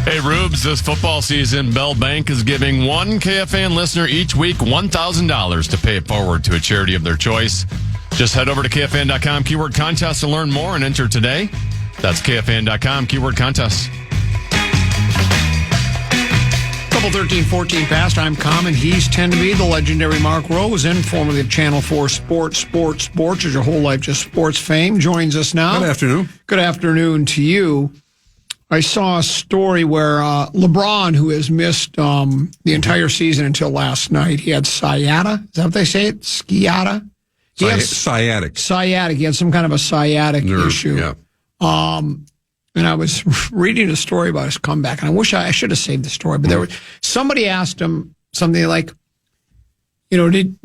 Hey, Rubes, this football season, Bell Bank is giving one KFAN listener each week $1,000 to pay it forward to a charity of their choice. Just head over to KFAN.com, keyword contest, to learn more and enter today. That's KFAN.com, keyword contest. 13:14 past. I'm Common. He's 10 to be the legendary Mark Rosen, formerly of Channel 4 Sports. Is your whole life just sports fame, joins us now. Good afternoon. Good afternoon to you. I saw a story where LeBron, who has missed the entire season until last night, he had sciatica. Is that what they say it? Sciatica? Sciatic. Sciatic. He had some kind of a sciatic issue. Yeah. And I was reading a story about his comeback, and I wish I should have saved the story. But somebody asked him something like, did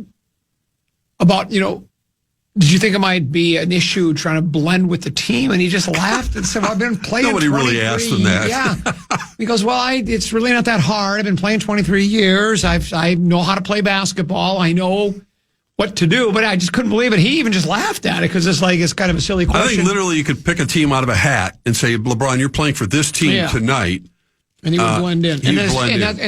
you think it might be an issue trying to blend with the team? And he just laughed and said, well, I've been playing Nobody really asked him that. Yeah. He goes, well, it's really not that hard. I've been playing 23 years. I know how to play basketball. I know what to do, but I just couldn't believe it. He even just laughed at it because it's kind of a silly question. I think literally you could pick a team out of a hat and say, LeBron, you're playing for this team tonight. And he would blend in. And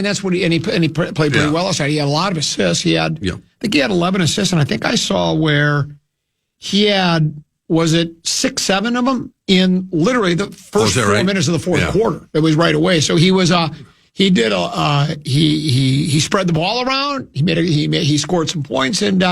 that's what he played pretty well last night. He had a lot of assists. I think he had 11 assists, and I think I saw where he had, was it 6, 7 of them in literally the first 4 minutes of the fourth quarter. It was right away. So he was he spread the ball around. He scored some points, and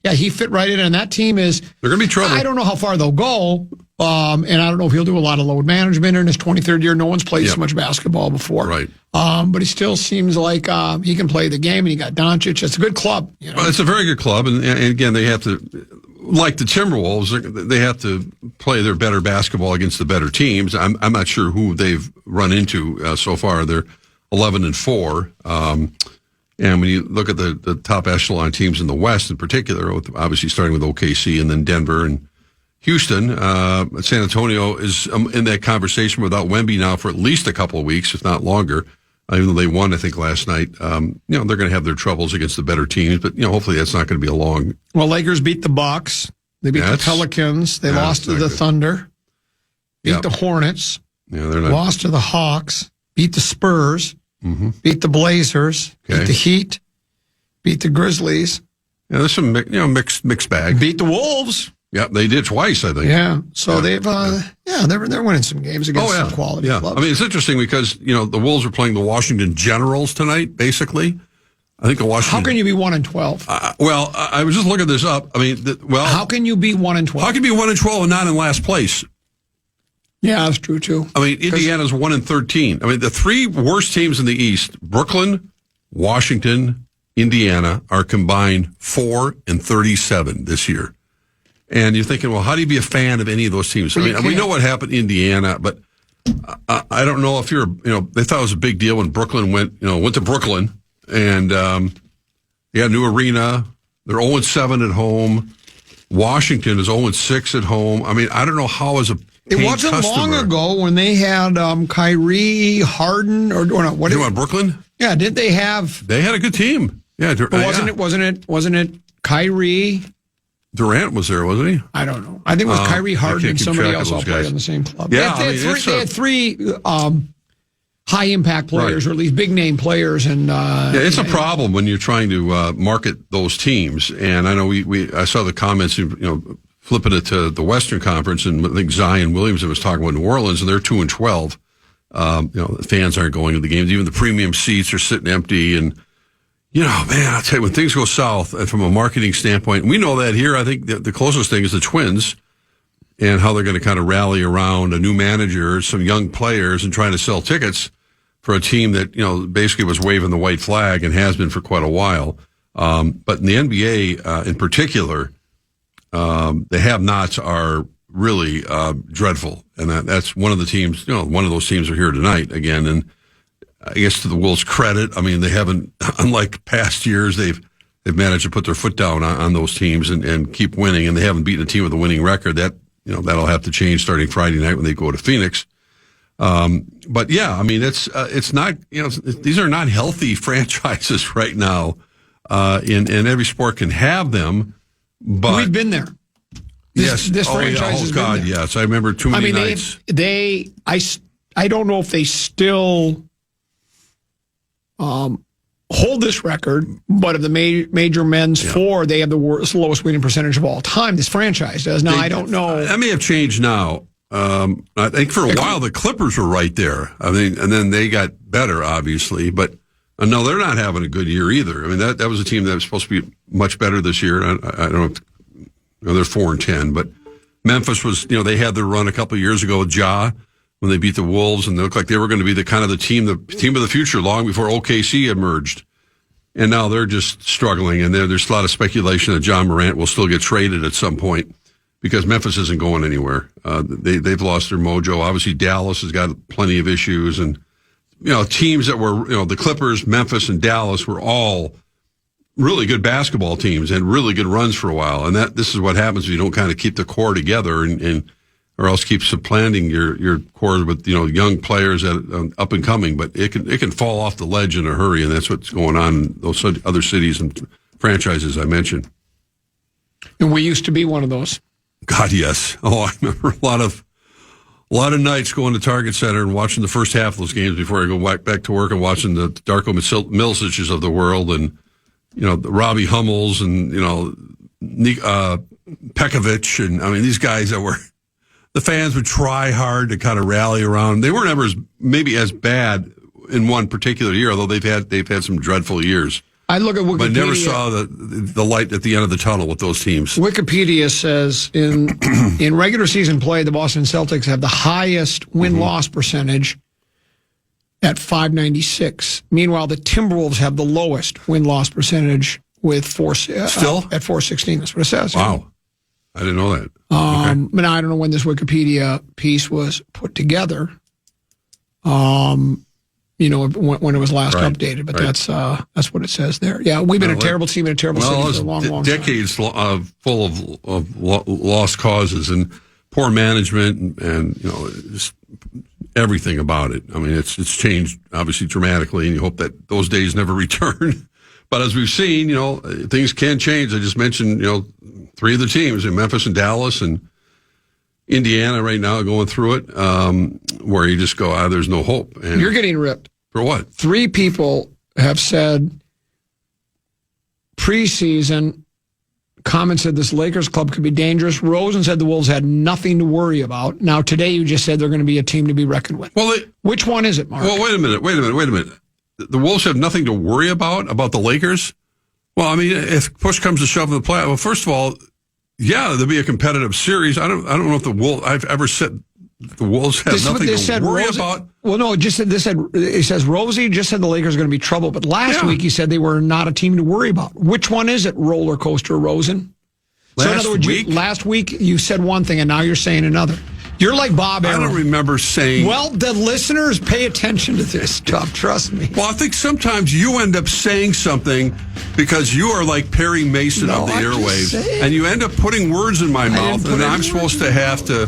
he fit right in. And that team they're going to be trouble. I don't know how far they'll go, and I don't know if he'll do a lot of load management in his 23rd year. No one's played so much basketball before, right? But he still seems like he can play the game. And he got Doncic. It's a good club. Well, it's a very good club, and again, they have to. Like the Timberwolves, they have to play their better basketball against the better teams. I'm not sure who they've run into so far. They're 11-4, and when you look at the top echelon teams in the West, in particular, obviously starting with OKC and then Denver and Houston, San Antonio is in that conversation without Wemby now for at least a couple of weeks, if not longer. Even though they won, I think, last night, they're going to have their troubles against the better teams. But hopefully that's not going to be a long. Well, Lakers beat the Bucks. They beat the Pelicans. They lost to the Thunder. Beat the Hornets. Yeah, they're not. Lost to the Hawks. Beat the Spurs. Mm-hmm. Beat the Blazers. Okay. Beat the Heat. Beat the Grizzlies. Yeah, there's some mixed bag. Beat the Wolves. Yeah, they did twice, I think. Yeah, so they've they're winning some games against some quality clubs. I mean, it's interesting because the Wolves are playing the Washington Generals tonight. Basically, I think the Washington. How can you be 1-12? I was just looking this up. I mean, how can you be 1-12? How can you be 1-12 and not in last place? Yeah, that's true too. I mean, Indiana's 1-13. I mean, the three worst teams in the East: Brooklyn, Washington, Indiana, are combined 4-37 this year. And you're thinking, well, how do you be a fan of any of those teams? I mean, we know what happened in Indiana, but I don't know if you're, they thought it was a big deal when Brooklyn went to Brooklyn and they got a new arena. They're 0-7 at home. Washington is 0-6 at home. I mean, I don't know how as a it wasn't long ago when they had Kyrie, Harden, or no, what? You want Brooklyn? Yeah, did they have? They had a good team. Yeah, but wasn't it Kyrie? Durant was there, wasn't he? I don't know. I think it was Kyrie, Harden, and somebody else all played on the same club. Yeah, they had three high-impact players, or at least big-name players. And it's a problem when you're trying to market those teams. And I know I saw the comments, flipping it to the Western Conference, and I think Zion Williamson was talking about New Orleans, and they're 2-12. The fans aren't going to the games. Even the premium seats are sitting empty, and man, I'll tell you, when things go south, and from a marketing standpoint, we know that here, I think the closest thing is the Twins and how they're going to kind of rally around a new manager, some young players, and trying to sell tickets for a team that, basically was waving the white flag and has been for quite a while. But in the NBA in particular, the have-nots are really dreadful. And that's one of the teams, one of those teams are here tonight again. And I guess to the Wolves' credit, I mean, they haven't, unlike past years, they've managed to put their foot down on those teams and keep winning, and they haven't beaten a team with a winning record. That that'll have to change starting Friday night when they go to Phoenix. But yeah, I mean, it's not, these are not healthy franchises right now. And every sport can have them, but we've been there. This franchise has been there. Yes, I remember too many nights. I don't know if they still hold this record, but of the major men's four, they have the lowest winning percentage of all time. This franchise does. Now, I don't know. That may have changed now. I think for a while the Clippers were right there. I mean, and then they got better, obviously. But no, they're not having a good year either. I mean, that was a team that was supposed to be much better this year. I don't know. They're 4-10, but Memphis was. They had their run a couple of years ago with Ja when they beat the Wolves, and they looked like they were going to be the team of the future long before OKC emerged. And now they're just struggling, and there's a lot of speculation that John Morant will still get traded at some point because Memphis isn't going anywhere. They've lost their mojo. Obviously, Dallas has got plenty of issues, and teams that were the Clippers, Memphis, and Dallas were all really good basketball teams and really good runs for a while. And this is what happens if you don't kind of keep the core together and or else keep supplanting your core with young players that up and coming. But it can fall off the ledge in a hurry, and that's what's going on in those other cities and franchises I mentioned. And we used to be one of those. God, yes. Oh, I remember a lot of nights going to Target Center and watching the first half of those games before I go back to work and watching the Darko Miliciches of the world and the Robbie Hummels and Pekovic, and I mean these guys that were. The fans would try hard to kind of rally around. They weren't ever maybe as bad in one particular year, although they've had some dreadful years. I look at Wikipedia, but never saw the light at the end of the tunnel with those teams. Wikipedia says in regular season play, the Boston Celtics have the highest win-loss percentage at .596. Meanwhile, the Timberwolves have the lowest win-loss percentage with still at .416. That's what it says. Wow. I didn't know that. Okay. But I don't know when this Wikipedia piece was put together. When it was last updated, but that's what it says there. Yeah, we've been a terrible team and a terrible city for a long decades time. Full of lost causes and poor management and just everything about it. I mean, it's changed obviously dramatically, and you hope that those days never return. But as we've seen, things can change. I just mentioned, three of the teams in Memphis and Dallas and Indiana right now going through it, where you just go, there's no hope. And you're getting ripped. For what? 3 people have said preseason, commented this Lakers club could be dangerous. Rosen said the Wolves had nothing to worry about. Now, today you just said they're going to be a team to be reckoned with. Well, which one is it, Mark? Well, wait a minute. The Wolves have nothing to worry about the Lakers? Well, I mean, if push comes to shove in the play, well, first of all, there'll be a competitive series. I don't know if the Wolves. I've ever said the Wolves have nothing to worry about. Well, no, it says Rosie just said the Lakers are going to be trouble, but last week he said they were not a team to worry about. Which one is it, roller coaster Rosen? So in other words, last week you said one thing and now you're saying another. You're like Bob Aaron. I don't remember saying... Well, the listeners pay attention to this stuff, trust me. Well, I think sometimes you end up saying something because you are like Perry Mason of the airwaves, and you end up putting words in my mouth, and I'm supposed to have to,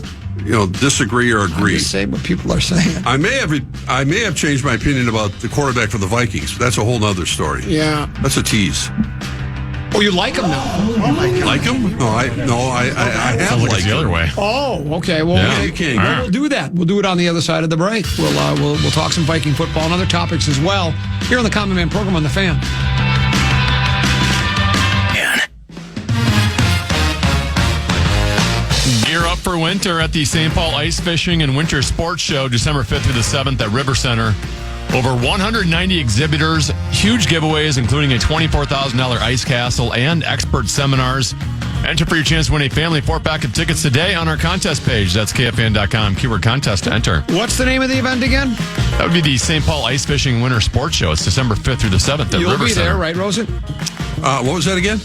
disagree or agree. I'm just saying what people are saying. I may have changed my opinion about the quarterback for the Vikings. That's a whole other story. Yeah. That's a tease. Oh, you like him now? Like him? No, I have liked the other way. Oh, okay. Well, we'll do that. We'll do it on the other side of the break. We'll talk some Viking football and other topics as well here on the Common Man program on the Fan. Gear up for winter at the St. Paul Ice Fishing and Winter Sports Show, December 5th through the 7th at River Center. Over 190 exhibitors, huge giveaways, including a $24,000 ice castle and expert seminars. Enter for your chance to win a family 4-pack of tickets today on our contest page. That's KFAN.com, keyword contest to enter. What's the name of the event again? That would be the St. Paul Ice Fishing Winter Sports Show. It's December 5th through the 7th at River Center. You'll be there, right, Rosen? What was that again?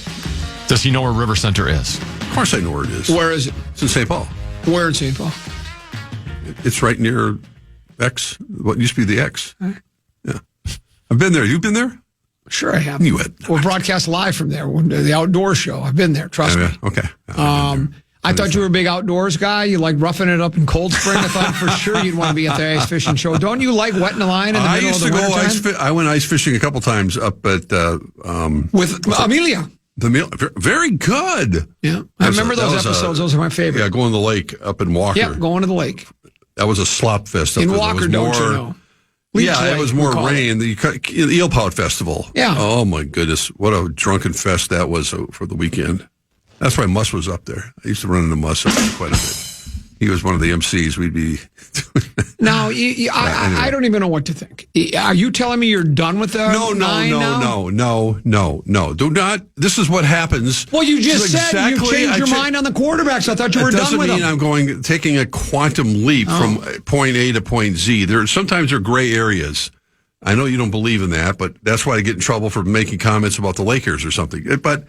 Does he know where River Center is? Of course I know where it is. Where is it? It's in St. Paul. Where in St. Paul? It's right near X, what used to be the X. Yeah. I've been there. You've been there? Sure I have. You had. We'll broadcast live from there, the outdoor show. I've been there, trust me. Okay. I thought you were a big outdoors guy. You like roughing it up in Cold Spring. I thought for sure you'd want to be at the ice fishing show. Don't you like wetting a line in the middle of the winter time? I went ice fishing a couple times up at... with Amelia. Very good. Yeah. I remember those episodes. Those are my favorite. Yeah, going to the lake up in Walker. Yeah, going to the lake. That was a slop fest. In Walker, don't you know? it was more rain. The Eelpout Festival. Yeah. Oh, my goodness. What a drunken fest that was for the weekend. That's why Muss was up there. I used to run into Muss up there quite a bit. He was one of the MCs. We'd be... Now, I don't even know what to think. Are you telling me you're done with the No. Do not. This is what happens. Well, you just said you changed your mind on the quarterbacks. I thought you were done with them. It doesn't mean I'm taking a quantum leap from point A to point Z. Sometimes there are gray areas. I know you don't believe in that, but that's why I get in trouble for making comments about the Lakers or something. But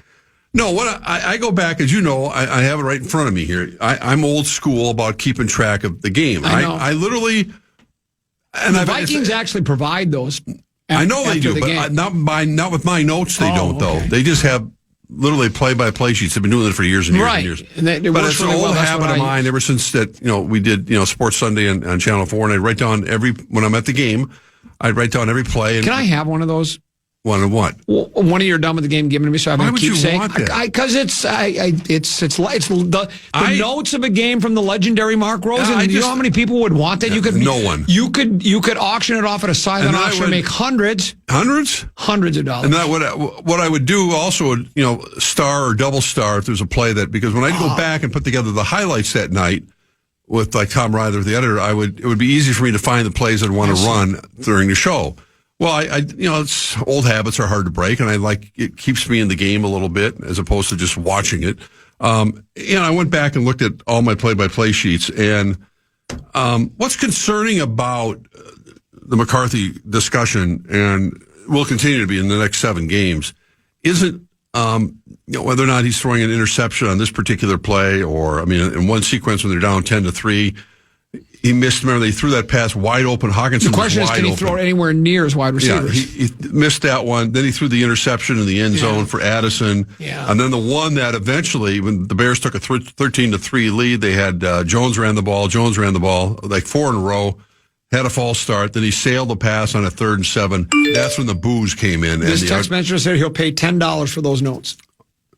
no, what I go back, as you know, I have it right in front of me here. I'm old school about keeping track of the game. I literally, and the Vikings actually provide those. I know they do, but not with my notes. They don't though. They just have literally play-by-play sheets. They've been doing it for years and years and years. But it's an old habit of mine ever since that. We did Sports Sunday on Channel 4, and I write down when I'm at the game. I'd write down every play. And, can I have one of those? One of what? One of your done with the game given to me, so I have a keepsake. Because it's the notes of a game from the legendary Mark Rosen. You know how many people would want that? No one. You could auction it off at a silent auction and make hundreds of dollars. And what I would do also, star or double star if there's a play because when I go back and put together the highlights that night with like Tom Ryder, the editor, it would be easy for me to find the plays I'd want to run during the show. Well, it's old habits are hard to break, and it keeps me in the game a little bit as opposed to just watching it. I went back and looked at all my play-by-play sheets, and what's concerning about the McCarthy discussion, and will continue to be in the next 7 games, isn't whether or not he's throwing an interception on this particular play, or in one sequence when they're down 10-3. He missed. Remember, they threw that pass wide open. Hawkinson. The question is, can he throw it anywhere near his wide receivers? Yeah, he missed that one. Then he threw the interception in the end zone for Addison. Yeah. And then the one that eventually, when the Bears took a 13-3 lead, they had Jones ran the ball like 4 in a row. Had a false start. Then he sailed the pass on a 3rd and 7. That's when the boos came in. This text messenger said he'll pay $10 for those notes.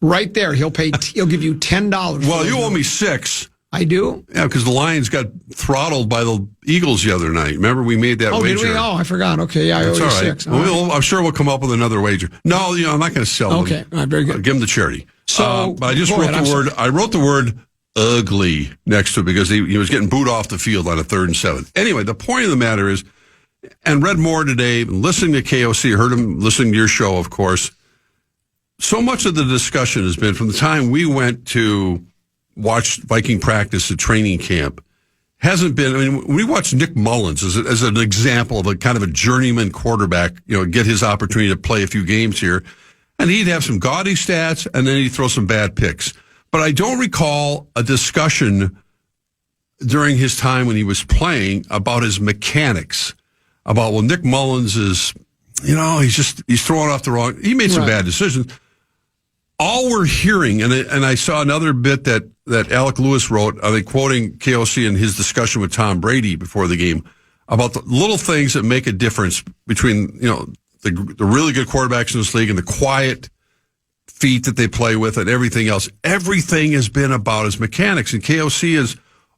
Right there, he'll give you $10. Well, you owe me $6. I do? Yeah, because the Lions got throttled by the Eagles the other night. Remember, we made that wager. Did we? Oh, I forgot. Okay, yeah, I owe you $6. Well, I'm sure we'll come up with another wager. No, I'm not going to sell them. Okay, all right, very good. Give them to charity. So, but I just wrote the word. I wrote the word ugly next to it because he was getting booed off the field on a 3rd and 7. Anyway, the point of the matter is, and read more today, listening to KOC, heard him listening to your show, of course. So much of the discussion has been from the time we went to watch Viking practice at training camp. Hasn't been, we watched Nick Mullins as an example of a kind of a journeyman quarterback, get his opportunity to play a few games here. And he'd have some gaudy stats, and then he'd throw some bad picks. But I don't recall a discussion during his time when he was playing about his mechanics. About, Nick Mullins is, he's throwing off the wrong, he made some bad decisions. All we're hearing, and I saw another bit that Alec Lewis wrote, quoting KOC in his discussion with Tom Brady before the game, about the little things that make a difference between, the really good quarterbacks in this league and the quiet feet that they play with and everything else. Everything has been about his mechanics, and KOC has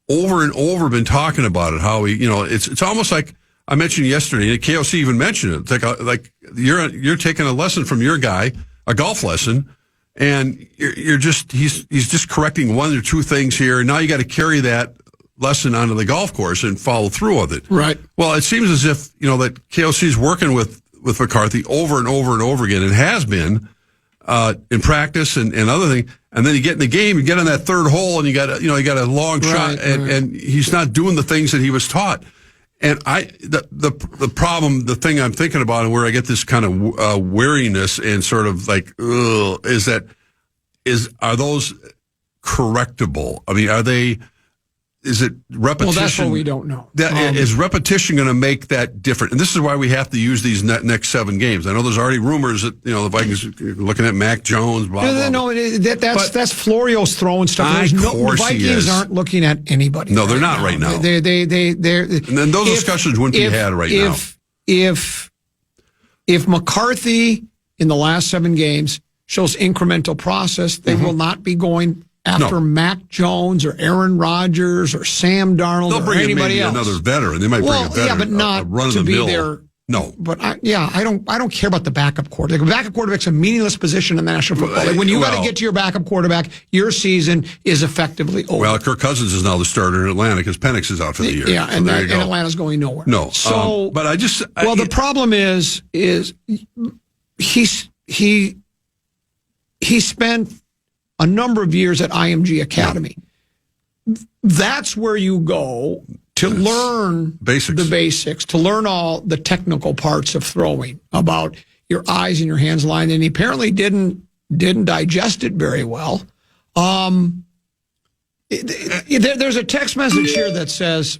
over and over been talking about it, how he, it's almost like I mentioned yesterday, and KOC even mentioned it. It's like you're taking a lesson from your guy, a golf lesson, and he's just correcting one or two things here, and now you got to carry that lesson onto the golf course and follow through with it. Right. Well, it seems as if, that KOC is working with McCarthy over and over and over again, and has been in practice and other things. And then you get in the game, you get on that 3rd hole, and you got a long shot, and he's not doing the things that he was taught. And the problem, the thing I'm thinking about, and where I get this kind of weariness and sort of like, are those correctable? Is it repetition? Well, that's what we don't know. Is repetition going to make that different? And this is why we have to use these next 7 games. I know there's already rumors that, the Vikings are looking at Mac Jones, blah, blah, blah. No, that's Florio's throwing stuff. The Vikings aren't looking at anybody. No, they're not right now. They're and then those discussions wouldn't be had right now. If McCarthy in the last 7 games shows incremental process, they will not be going after Mac Jones or Aaron Rodgers or Sam Darnold or anybody else. Another veteran. They might bring a veteran. Yeah, but not to be there. No, but I don't care about the backup quarterback. The backup quarterback's a meaningless position in the National Football League. When you got to get to your backup quarterback, your season is effectively over. Well, Kirk Cousins is now the starter in Atlanta because Penix is out for the year. Yeah, so and Atlanta's going nowhere. No, so but the problem is he spent a number of years at IMG Academy. Yeah. That's where you go to learn the basics, to learn all the technical parts of throwing, about your eyes and your hands line, and he apparently didn't digest it very well. There's a text message here that says,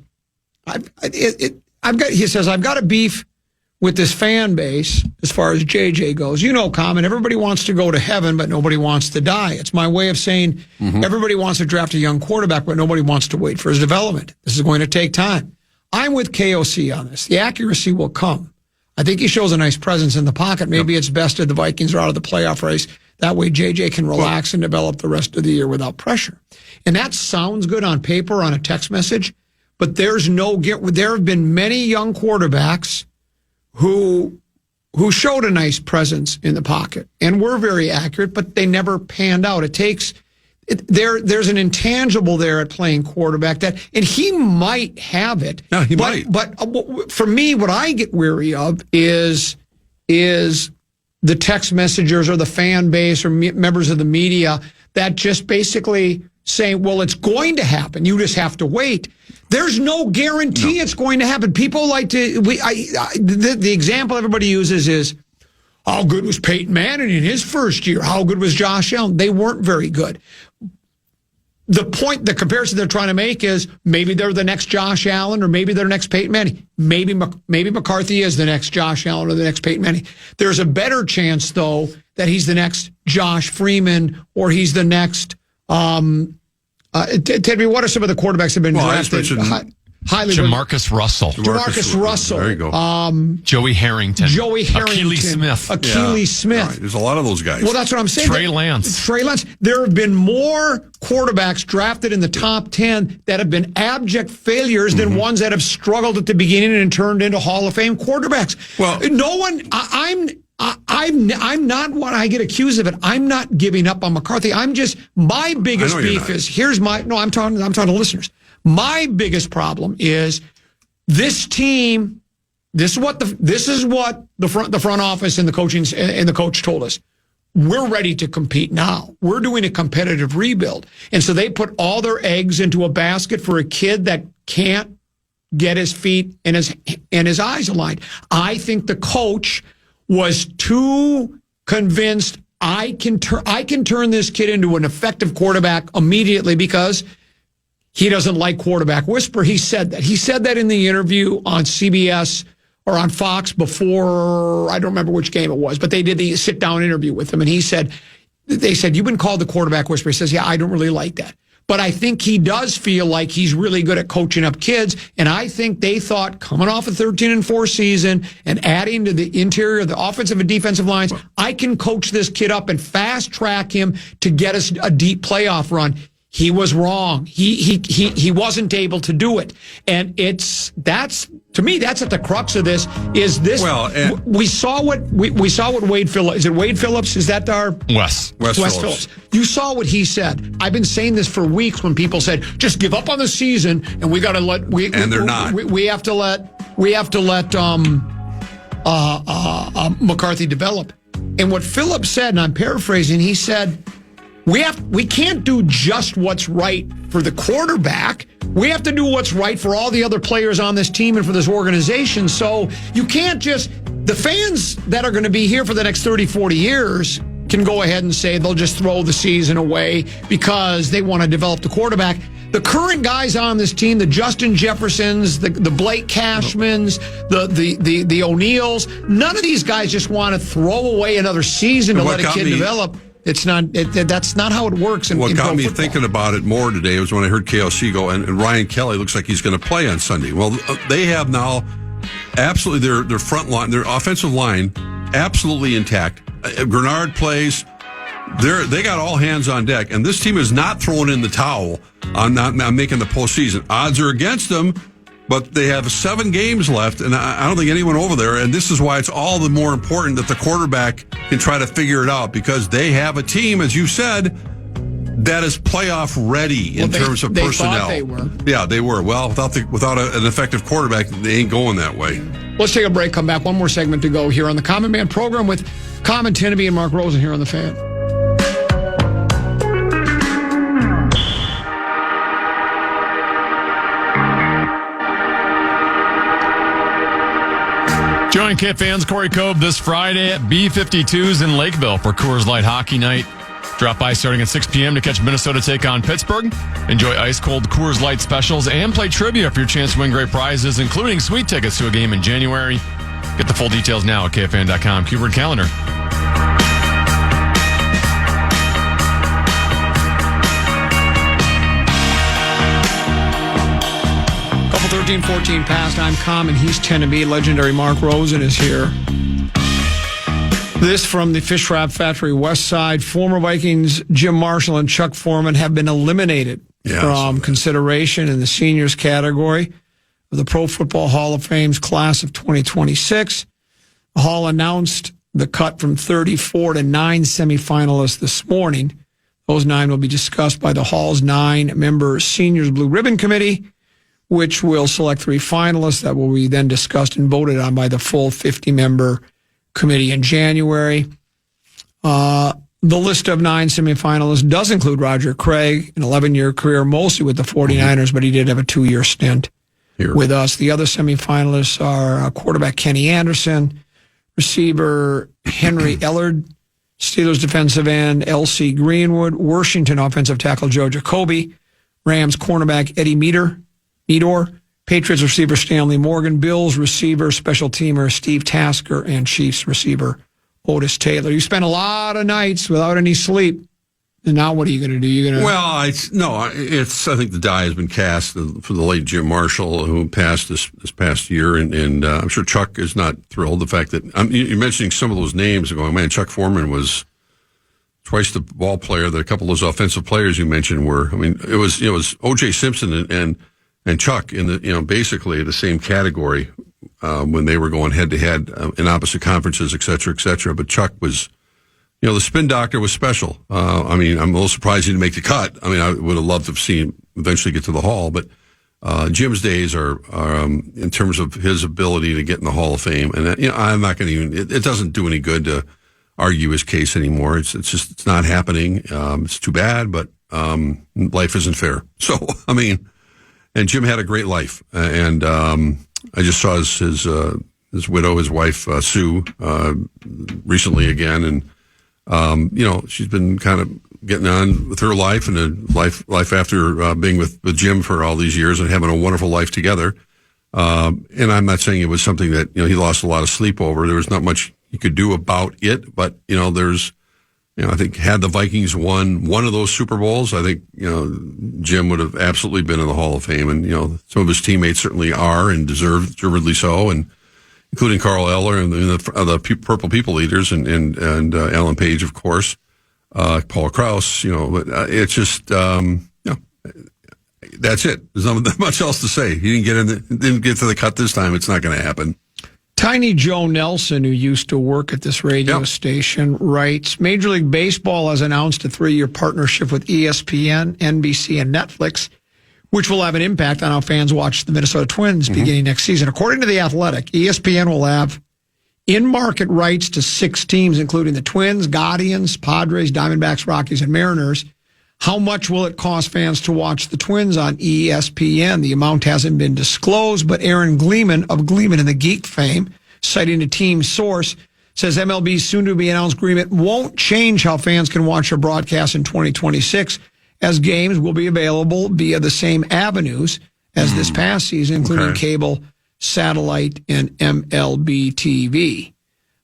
I've got a beef with this fan base as far as JJ goes. You know, Common, everybody wants to go to heaven, but nobody wants to die. It's my way of saying everybody wants to draft a young quarterback, but nobody wants to wait for his development. This is going to take time. I'm with KOC on this. The accuracy will come. I think he shows a nice presence in the pocket. Maybe it's best if the Vikings are out of the playoff race. That way JJ can relax and develop the rest of the year without pressure. And that sounds good on paper, on a text message, but there have been many young quarterbacks who showed a nice presence in the pocket and were very accurate, but they never panned out. There's an intangible there at playing quarterback and he might have it. Yeah, he might. But for me, what I get weary of is the text messengers or the fan base or members of the media that just basically saying, well, it's going to happen. You just have to wait. There's no guarantee it's going to happen. People like to, the example everybody uses is, how good was Peyton Manning in his first year? How good was Josh Allen? They weren't very good. The comparison they're trying to make is maybe they're the next Josh Allen or maybe they're the next Peyton Manning. Maybe McCarthy is the next Josh Allen or the next Peyton Manning. There's a better chance, though, that he's the next Josh Freeman or he's the next Teddy, what are some of the quarterbacks that have been drafted highly? Jamarcus Russell. There you go. Joey Harrington. Achilles Smith. Right. There's a lot of those guys. Well, that's what I'm saying. Trey Lance. There have been more quarterbacks drafted in the top 10 that have been abject failures than ones that have struggled at the beginning and turned into Hall of Fame quarterbacks. Well, I'm not what I get accused of it. I'm not giving up on McCarthy. My biggest beef is, I'm talking to listeners. My biggest problem is this team. This is what the front office and the coaching and the coach told us. We're ready to compete now. We're doing a competitive rebuild. And so they put all their eggs into a basket for a kid that can't get his feet and his eyes aligned. I think the coach was too convinced I can turn this kid into an effective quarterback immediately because he doesn't like quarterback whisper. He said that. He said that in the interview on CBS or on Fox before, I don't remember which game it was, but they did the sit-down interview with him, and they said, you've been called the quarterback whisperer. He says, yeah, I don't really like that. But I think he does feel like he's really good at coaching up kids, and I think they thought coming off a 13-4 season and adding to the interior of the offensive and defensive lines, I can coach this kid up and fast-track him to get us a deep playoff run. He was wrong. He wasn't able to do it. And that's to me, that's at the crux of this, is this. Well, we saw what Wade Phillips, is it Wade Phillips? Is that our Wes Phillips? You saw what he said. I've been saying this for weeks when people said, just give up on the season and we got to let, we have to let McCarthy develop. And what Phillips said, and I'm paraphrasing, he said, we can't do just what's right for the quarterback. We have to do what's right for all the other players on this team and for this organization. So you can't the fans that are going to be here for the next 30, 40 years can go ahead and say they'll just throw the season away because they want to develop the quarterback. The current guys on this team, the Justin Jeffersons, the Blake Cashmans, the O'Neills, none of these guys just want to throw away another season to let a kid develop. It's not. That's not how it works. What got me thinking about it more today was when I heard KLC go, and Ryan Kelly looks like he's going to play on Sunday. Well, they have now absolutely their front line, their offensive line, absolutely intact. Grenard plays. they got all hands on deck, and this team is not throwing in the towel on not making the postseason. Odds are against them, but they have 7 games left, and I don't think anyone over there, and this is why it's all the more important that the quarterback can try to figure it out, because they have a team, as you said, that is playoff ready in terms of personnel. They thought they were. Yeah, they were. Well, without an effective quarterback, they ain't going that way. Let's take a break, come back. One more segment to go here on the Common Man program with Common Tinneby and Mark Rosen here on The Fan. Join KFAN's Corey Cove this Friday at B52's in Lakeville for Coors Light Hockey Night. Drop by starting at 6 p.m. to catch Minnesota take on Pittsburgh. Enjoy ice-cold Coors Light specials and play trivia for your chance to win great prizes, including sweet tickets to a game in January. Get the full details now at KFAN.com. Keyword calendar. 13-14 past. I'm Common. He's Tinneby. Legendary Mark Rosen is here. This from the Fish Wrap Factory West Side. Former Vikings Jim Marshall and Chuck Foreman have been eliminated from consideration in the seniors category of the Pro Football Hall of Fame's class of 2026. The Hall announced the cut from 34 to 9 semifinalists this morning. Those 9 will be discussed by the Hall's 9-member Seniors Blue Ribbon Committee, which will select 3 finalists that will be then discussed and voted on by the full 50-member committee in January. The list of 9 semifinalists does include Roger Craig, an 11-year career mostly with the 49ers, but he did have a 2-year stint with us. The other semifinalists are quarterback Kenny Anderson, receiver Henry Ellard, Steelers defensive end L.C. Greenwood, Washington offensive tackle Joe Jacoby, Rams cornerback Eddie Meador, Patriots receiver Stanley Morgan, Bills receiver, special teamer Steve Tasker, and Chiefs receiver Otis Taylor. You spent a lot of nights without any sleep. And now what are you going to do? You're going to... Well, I think the die has been cast for the late Jim Marshall, who passed this past year, and I'm sure Chuck is not thrilled. The fact that you're mentioning some of those names and going, man, Chuck Foreman was twice the ball player. That a couple of those offensive players you mentioned were. I mean, it was O.J. Simpson and Chuck in the basically the same category when they were going head to head in opposite conferences, et cetera, et cetera. But Chuck was, the spin doctor was special. I'm a little surprised he didn't make the cut. I mean, I would have loved to have seen him eventually get to the Hall, but Jim's days are in terms of his ability to get in the Hall of Fame, and I'm not going to even. It doesn't do any good to argue his case anymore. It's not happening. It's too bad, but life isn't fair. So I mean. And Jim had a great life, and I just saw his widow, his wife Sue, recently again, and she's been kind of getting on with her life and a life after being with Jim for all these years and having a wonderful life together. And I'm not saying it was something that he lost a lot of sleep over. There was not much he could do about it, but there's. I think had the Vikings won one of those Super Bowls, I think, Jim would have absolutely been in the Hall of Fame. And, some of his teammates certainly are and deservedly so, and including Carl Eller and the Purple People Eaters and Alan Page, of course, Paul Krause, but it's just, that's it. There's not much else to say. He didn't get to the cut this time. It's not going to happen. Tiny Joe Nelson, who used to work at this radio station, writes, Major League Baseball has announced a 3-year partnership with ESPN, NBC, and Netflix, which will have an impact on how fans watch the Minnesota Twins beginning next season. According to The Athletic, ESPN will have in-market rights to 6 teams, including the Twins, Guardians, Padres, Diamondbacks, Rockies, and Mariners. How much will it cost fans to watch the Twins on ESPN? The amount hasn't been disclosed, but Aaron Gleeman of Gleeman and the Geek fame, citing a team source, says MLB's soon-to-be-announced agreement won't change how fans can watch a broadcast in 2026, as games will be available via the same avenues as this past season, including cable, satellite, and MLB TV.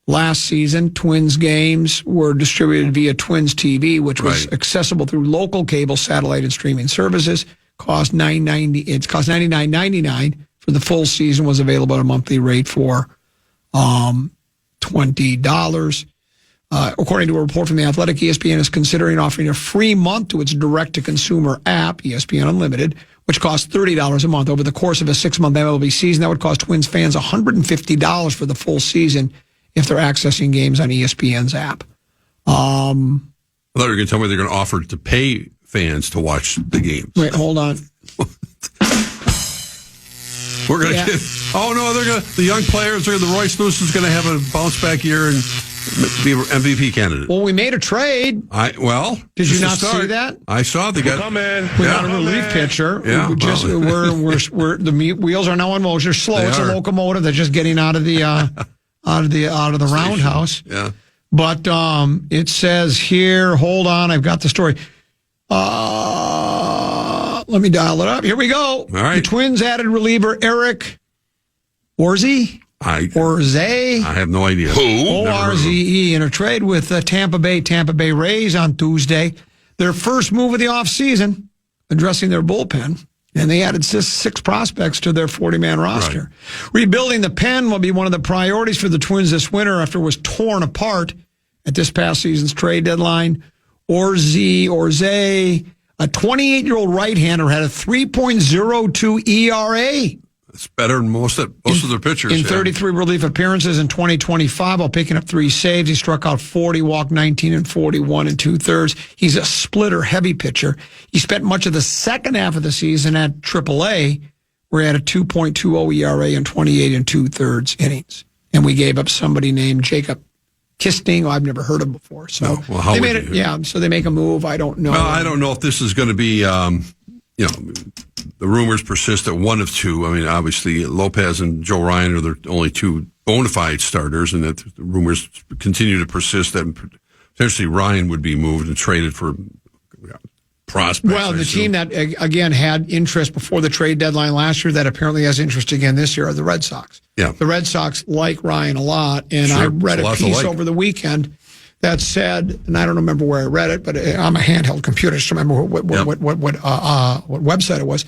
Last season, Twins games were distributed via Twins TV, which was accessible through local cable, satellite, and streaming services. Cost $99.99 for the full season. Was available at a monthly rate for $20. According to a report from The Athletic, ESPN is considering offering a free month to its direct-to-consumer app, ESPN Unlimited, which costs $30 a month. Over the course of a 6-month MLB season, that would cost Twins fans $150 for the full season if they're accessing games on ESPN's app. I thought you were going to tell me they're going to offer to pay fans to watch the games. Wait, hold on. We're going to get... Oh, no, they're going to... The young players, the Royce Lewis is going to have a bounce-back year and be MVP candidate. Well, we made a trade. Did you not see that? I saw they got... We got a relief pitcher. Yeah, we're the wheels are now in motion. They're slow. It's a locomotive that's just getting out of the roundhouse. Yeah. But it says here, hold on, I've got the story. Let me dial it up. Here we go. All right. The Twins added reliever Eric Orze. Orze. I have no idea. Who? Orze in a trade with Tampa Bay Rays on Tuesday. Their first move of the offseason, addressing their bullpen. And they added 6 prospects to their 40-man roster. Right. Rebuilding the pen will be one of the priorities for the Twins this winter after it was torn apart at this past season's trade deadline. Orze, a 28-year-old right-hander, had a 3.02 ERA. It's better than most of their pitchers. In 33 relief appearances in 2025, while picking up 3 saves. He struck out 40, walked 19 and 41 and 2/3. He's a splitter, heavy pitcher. He spent much of the second half of the season at AAA, where he had a 2.20 ERA in 28 and 2/3 innings. And we gave up somebody named Jacob Kisting, who I've never heard of before. So they made it. Yeah, so they make a move. I don't know. Well, I don't know if this is going to be. The rumors persist at one of two. I mean, obviously, Lopez and Joe Ryan are the only 2 bona fide starters, and that the rumors continue to persist that potentially Ryan would be moved and traded for prospects. Well, the team that, again, had interest before the trade deadline last year that apparently has interest again this year are the Red Sox. Yeah. The Red Sox like Ryan a lot, and I read a piece over the weekend that said, and I don't remember where I read it, but on my handheld computer, I just remember what website it was,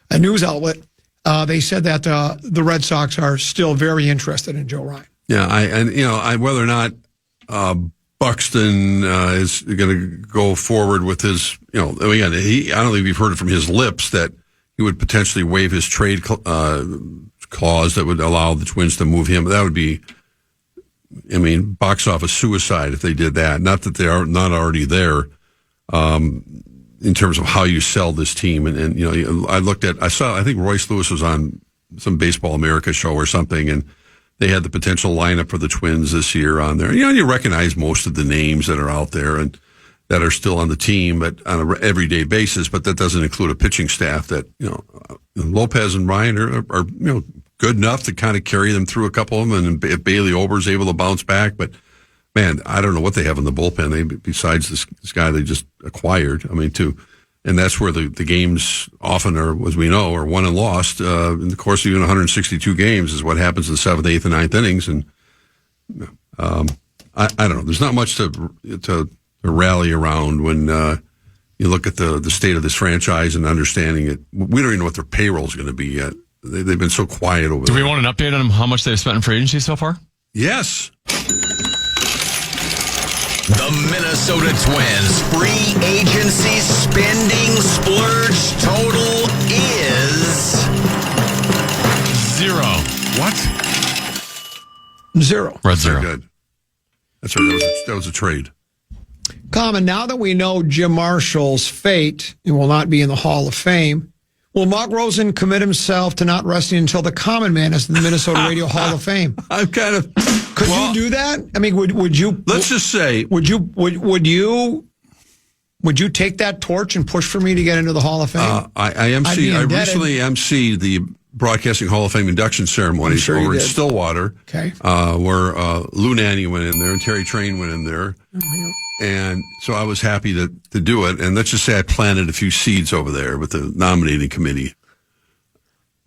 a news outlet. They said that the Red Sox are still very interested in Joe Ryan. Yeah, whether or not Buxton is going to go forward with his, again, I don't think we've heard it from his lips that he would potentially waive his trade clause that would allow the Twins to move him. That would be, box office suicide if they did that. Not that they are not already there in terms of how you sell this team. And I think Royce Lewis was on some Baseball America show or something, and they had the potential lineup for the Twins this year on there. You recognize most of the names that are out there and that are still on the team, but on an everyday basis. But that doesn't include a pitching staff that, Lopez and Ryan are good enough to kind of carry them through a couple of them. And if Bailey Ober's able to bounce back, but man, I don't know what they have in the bullpen besides this guy they just acquired. And that's where the games often are, as we know, are won and lost in the course of even 162 games is what happens in the 7th, 8th, and 9th innings. And I don't know. There's not much to rally around when you look at the state of this franchise and understanding it. We don't even know what their payroll is going to be yet. They've been so quiet over there. Do we want an update on how much they've spent in free agency so far? Yes. The Minnesota Twins free agency spending splurge total is 0. What? 0. Red 0. Good. That's right. That was a trade. Common, now that we know Jim Marshall's fate and will not be in the Hall of Fame, will Mark Rosen commit himself to not resting until the Common Man is in the Minnesota Radio Hall of Fame? I'm kind of. Could you do that? Would you? Let's just say. Would you take that torch and push for me to get into the Hall of Fame? I recently emceed the Broadcasting Hall of Fame induction ceremony over in Stillwater. Okay. Where Lou Nanny went in there and Terry Train went in there. And so I was happy to do it. And let's just say I planted a few seeds over there with the nominating committee.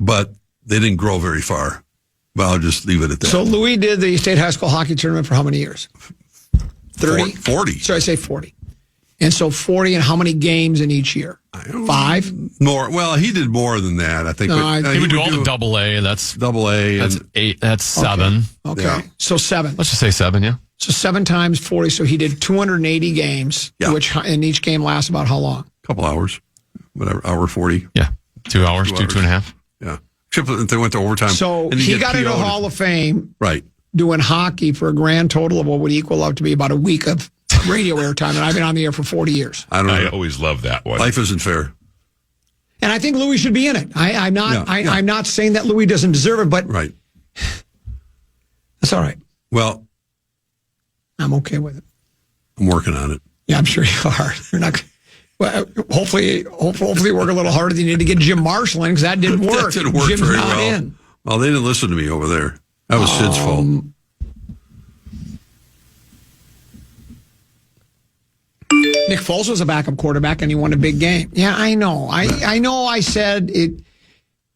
But they didn't grow very far. Well, I'll just leave it at that. So Louis did the state high school hockey tournament for how many years? 30? 40. So I say 40. And so 40 and how many games in each year? 5? More. Well, he did more than that, I think. He would do all the double A. That's double A. That's 8. That's 7. Okay. Yeah. So 7. Let's just say 7, yeah. So 7 times 40. So he did 280 games, and each game lasts about how long? A couple hours, whatever, hour 40. Yeah, 2 hours, 2.5. Yeah, except if they went to overtime. So he got into Hall of Fame, right? Doing hockey for a grand total of what would equal up to be about a week of radio airtime, and I've been on the air for 40 years. I always love that one. Life isn't fair. And I think Louis should be in it. I'm not saying that Louis doesn't deserve it, but right. That's all right. Well, I'm okay with it. I'm working on it. Yeah, I'm sure you are. You're not. Well, hopefully work a little harder than you need to get Jim Marshall in, because that didn't work. That didn't work Jim's very not well. in. Well, they didn't listen to me over there. That was Sid's fault. Nick Foles was a backup quarterback, and he won a big game. Yeah, I know. I know I said it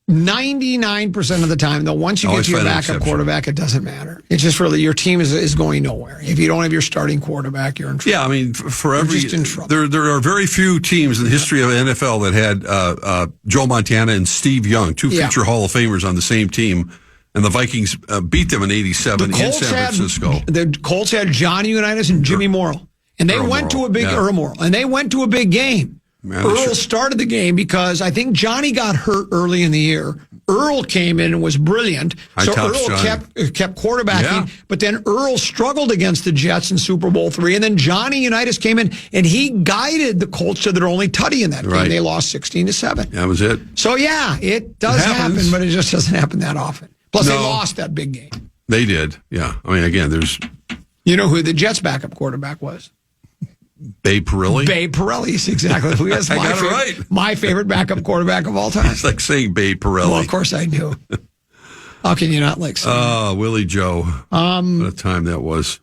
99% of the time, though, once you get to your backup quarterback, it doesn't matter. It's just really your team is going nowhere. If you don't have your starting quarterback, you're in trouble. Yeah, I mean, for every... You're just in trouble. There are very few teams in the history of the NFL that had Joe Montana and Steve Young, two future Hall of Famers on the same team. And the Vikings beat them in 87 in San Francisco. The Colts had Johnny Unitas and Jimmy Morrill. And they went to a big Earl Morrill, and they went to a big game. Man, Earl started the game because I think Johnny got hurt early in the year. Earl came in and was brilliant. So Earl kept quarterbacking, but then Earl struggled against the Jets in Super Bowl III, and then Johnny Unitas came in, and he guided the Colts to their only tutty in that game. They lost 16-7. That was it. So, yeah, it does happen, but it just doesn't happen that often. Plus, they lost that big game. They did, yeah. I mean, again, there's... You know who the Jets' backup quarterback was? Babe Parilli? Babe Parilli is exactly who he is. My favorite backup quarterback of all time. It's like saying Babe Parilli. Well, of course I do. How can you not like saying that? Willie Joe. What a time that was.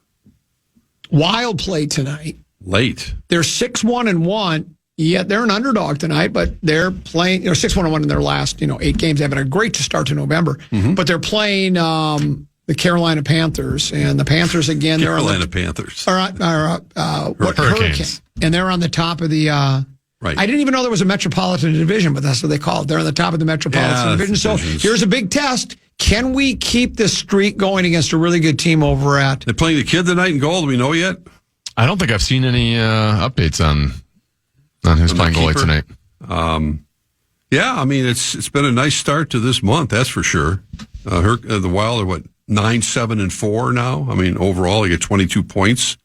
Wild play tonight. Late. They're 6-1-1. Yet they're an underdog tonight, but they're playing 6-1-1 in their last 8 games. They've had a great start to November, but they're playing the Carolina Panthers, and the Panthers again. Panthers Hurricanes, and they're on the top of the. Right. I didn't even know there was a Metropolitan Division, but that's what they call it. They're on the top of the Metropolitan Division. So here's a big test: can we keep this streak going against a really good team over at? They're playing the kid tonight in goal. Do we know yet? I don't think I've seen any updates on who's playing goalie tonight. Yeah, I mean it's been a nice start to this month, that's for sure. The Wild are 9-7-4 now. I mean overall they get 22 points,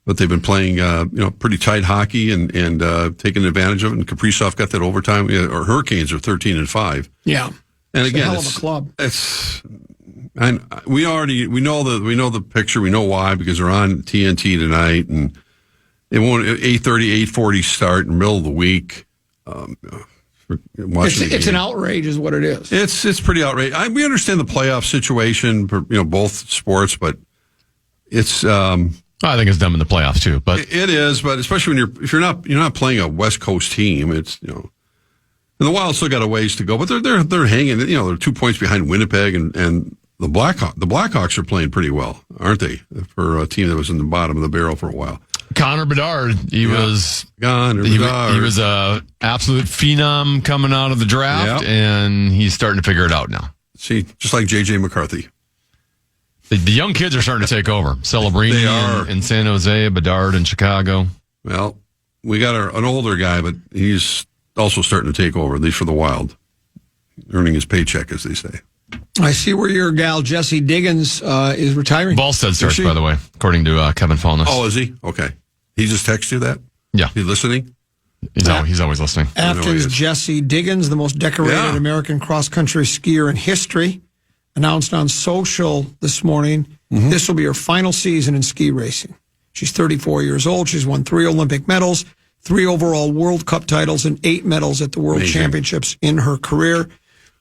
but they've been playing pretty tight hockey and taking advantage of it. And Kaprizov got that overtime. Or Hurricanes are 13-5. Yeah, and again, a hell of a club. And we know the picture. We know why, because they're on TNT tonight, and it won't 8:30, 8:40 start in the middle of the week. It's an outrage, is what it is. It's pretty outrageous. We understand the playoff situation for both sports, but it's. I think it's dumb in the playoffs too, but it is. But especially when you're not playing a West Coast team, it's and the Wild still got a ways to go, but they're hanging. They're 2 points behind Winnipeg and the Blackhawks are playing pretty well, aren't they? For a team that was in the bottom of the barrel for a while. Connor Bedard, he was a absolute phenom coming out of the draft, and he's starting to figure it out now. See, just like J.J. McCarthy. The young kids are starting to take over. Celebrini in San Jose, Bedard in Chicago. Well, we got an older guy, but he's also starting to take over, at least for the Wild. Earning his paycheck, as they say. I see where your gal, Jessie Diggins, is retiring. Ballstead starts, by the way, according to Kevin Fallness. Oh, is he? Okay. He just texted you that? Yeah. He's listening? He's always listening. After Jessie Diggins, the most decorated American cross-country skier in history, announced on social this morning, this will be her final season in ski racing. She's 34 years old. She's won 3 Olympic medals, 3 overall World Cup titles, and 8 medals at the World Championships in her career.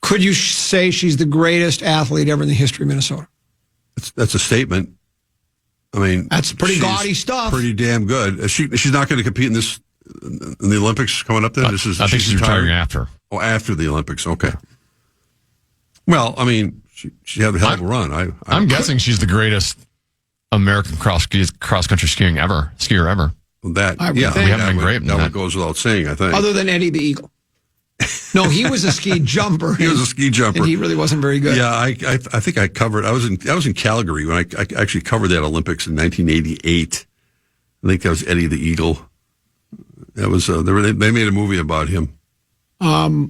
Could you say she's the greatest athlete ever in the history of Minnesota? That's a statement. I mean, that's pretty gaudy stuff. Pretty damn good. She's not going to compete in the Olympics coming up. Then I think she's retiring after. Oh, after the Olympics. Okay. Well, I mean, she had a hell of a run. I'm guessing she's the greatest American cross country skier ever. We haven't been great. That goes without saying, I think. Other than Eddie the Eagle. No, he was a ski jumper. He was a ski jumper. And he really wasn't very good. Yeah, I think I covered. I was in Calgary when I actually covered that Olympics in 1988. I think that was Eddie the Eagle. That was they made a movie about him. Well,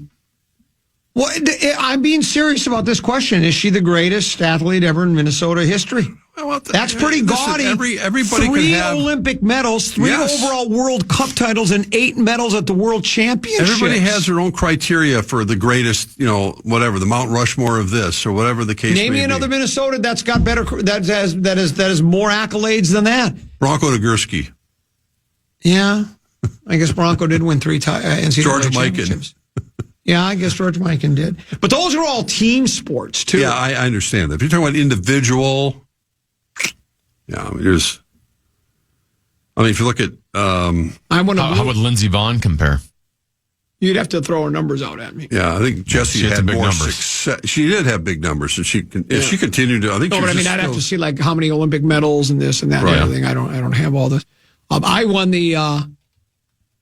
I'm being serious about this question. Is she the greatest athlete ever in Minnesota history? Well, that's pretty gaudy. Everybody 3 can have Olympic medals, 3 overall World Cup titles, and 8 medals at the World Championships. Everybody has their own criteria for the greatest, whatever, the Mount Rushmore of this or whatever the case may be. Name me another Minnesota that's got better, that has more accolades than that. Bronco Nagurski. Yeah. I guess Bronco did win 3 NCAA George championships. Yeah, I guess George Mikan did. But those are all team sports, too. Yeah, I understand that. If you're talking about individual, if you look at... how would Lindsey Vonn compare? You'd have to throw her numbers out at me. Yeah, I think Jessie had more numbers. success. She did have big numbers, and she continued to... I think. No, but I'd have to see like how many Olympic medals and this and that and everything. I don't have all this. I won the...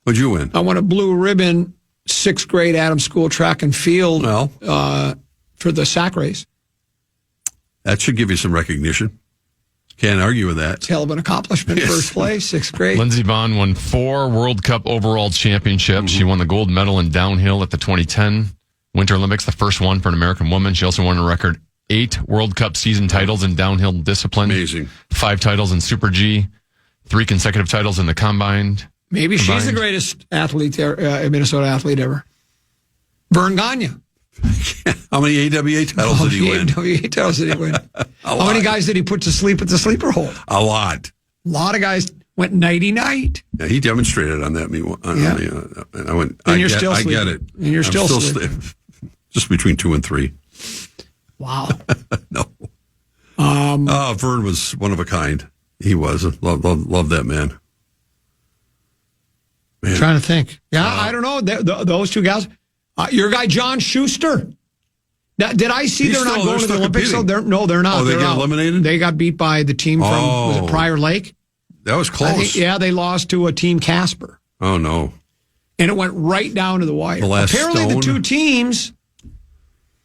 What'd you win? I won a blue ribbon 6th grade Adams School track and field for the sack race. That should give you some recognition. Can't argue with that. It's a hell of an accomplishment. Yes. First place, 6th grade. Lindsey Vonn won 4 World Cup overall championships. She won the gold medal in downhill at the 2010 Winter Olympics, the first one for an American woman. She also won a record 8 World Cup season titles in downhill discipline. Amazing. 5 titles in Super G, 3 consecutive titles in the combined. Maybe she's the greatest athlete, Minnesota athlete ever. Vern Gagne. How many AWA titles did he win? AWA titles did he win? How many guys did he put to sleep at the sleeper hole? A lot. A lot of guys went nighty-night. Yeah, he demonstrated on that. And I went, I get it. And you're still sleeping. Just between 2 and 3. Wow. No. Vern was one of a kind. He was. Love that man. I'm trying to think. Yeah, I don't know. Those 2 guys. Your guy, John Schuster. Now, did I see they're not going to the Olympics? No, they're not. Oh, they got eliminated? They got beat by the team from was it Prior Lake? That was close. They lost to a team Casper. Oh, no. And it went right down to the wire. Apparently, the 2 teams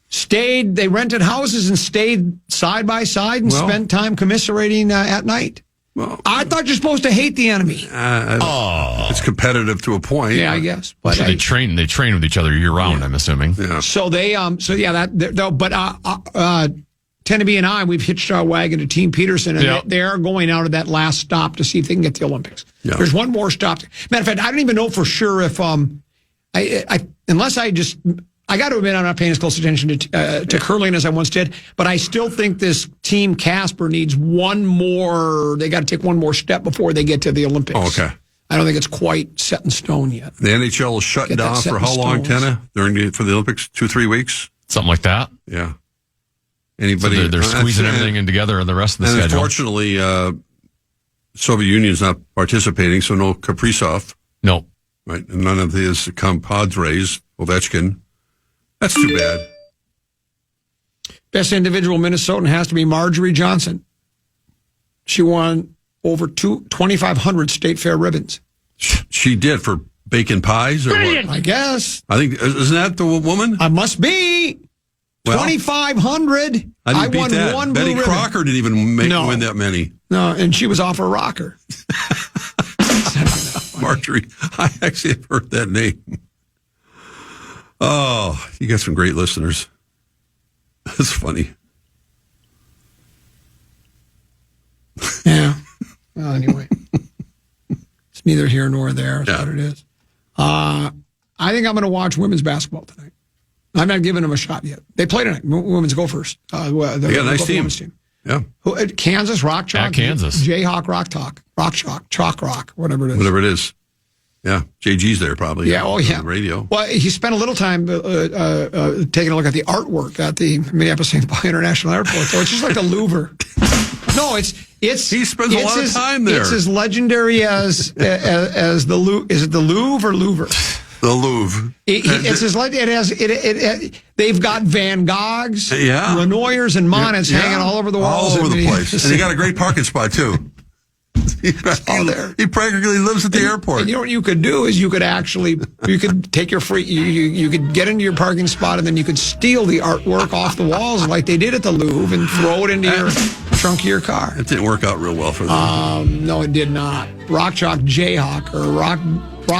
stayed, they rented houses and stayed side by side and spent time commiserating at night. Well, I thought you're supposed to hate the enemy. It's competitive to a point. Yeah, I guess. But they train with each other year round, I'm assuming. Yeah. So they, Tenneby and I, we've hitched our wagon to Team Peterson, and they are going out of that last stop to see if they can get the Olympics. Yeah. There's one more stop. Matter of fact, I don't even know for sure if, I got to admit, I'm not paying as close attention to curling as I once did, but I still think this Team Casper needs one more. They got to take one more step before they get to the Olympics. Oh, okay. I don't think it's quite set in stone yet. The NHL is shut down for how long, Tenna? For the Olympics, 2-3 weeks? Something like that. Yeah. Anybody? So they're squeezing everything in together in the rest of the schedule. Unfortunately, Soviet Union's not participating, so no Kaprizov. No. Right. And none of his compadres, Ovechkin. That's too bad. Best individual Minnesotan has to be Marjorie Johnson. She won over 2,500 state fair ribbons. She did for bacon pies? Or what? I guess. I think, isn't that the woman? I must be. 2,500. I didn't beat won that. one Betty blue Crocker didn't even win that many. No, and she was off her rocker. Marjorie. I actually have heard that name. Oh, you got some great listeners. That's funny. Yeah. Well, anyway. It's neither here nor there. That's what it is. I think I'm going to watch women's basketball tonight. I'm not giving them a shot yet. They play tonight. Women's go first. They got a nice team. Yeah. Kansas, Rock Chalk. At Kansas. Jayhawk, Rock Talk. Rock Chalk, Chalk Rock, whatever it is. Whatever it is. Yeah. JG's there probably. Yeah, on the radio. Well, he spent a little time taking a look at the artwork at the Minneapolis-St. Paul International Airport. So it's just like the Louvre. No, it's he spends a lot of time there. It's as legendary as the Louvre. Is it the Louvre or Louvre? The Louvre. It's as like they've got Van Goghs, Renoirs, and Monets hanging all over the walls. All over the place. And they got a great parking spot too. He practically lives at the airport. And you know what you could do is you could take your free, you could get into your parking spot and then you could steal the artwork off the walls like they did at the Louvre and throw it into your trunk of your car. It didn't work out real well for them. No, it did not. Rock Chalk Jayhawk or Rock.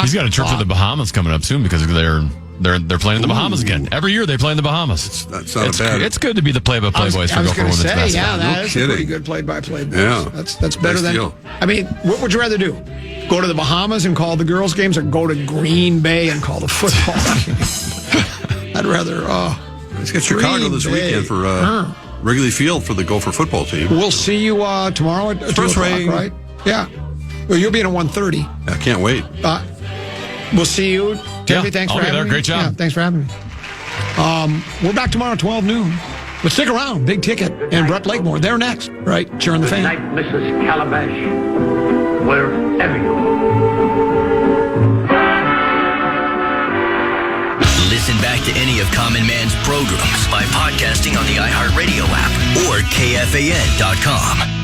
He's got a trip to the Bahamas coming up soon because they're playing in the Bahamas again. Every year they play in the Bahamas. That's not bad. It's good to be the play-by-play voice for Gopher Women's Basketball. Yeah, that is a pretty good play-by-play voice. Yeah. That's better than... Deal. I mean, what would you rather do? Go to the Bahamas and call the girls' games or go to Green Bay and call the football games? I'd rather... Let's get Chicago this weekend for Wrigley Field for the Gopher football team. We'll see you tomorrow at 2 o'clock, right? Yeah. Well, you'll be in at 1:30. I can't wait. We'll see you. Timothy, thanks for having me. Great job. Yeah, thanks for having me. We're back tomorrow at 12 noon. But stick around. Big Ticket and Brett Blakemore. They're next. Right? Cheering the fan. Good night, Mrs. Calabash. Wherever you are. Listen back to any of Common Man's programs by podcasting on the iHeartRadio app or KFAN.com.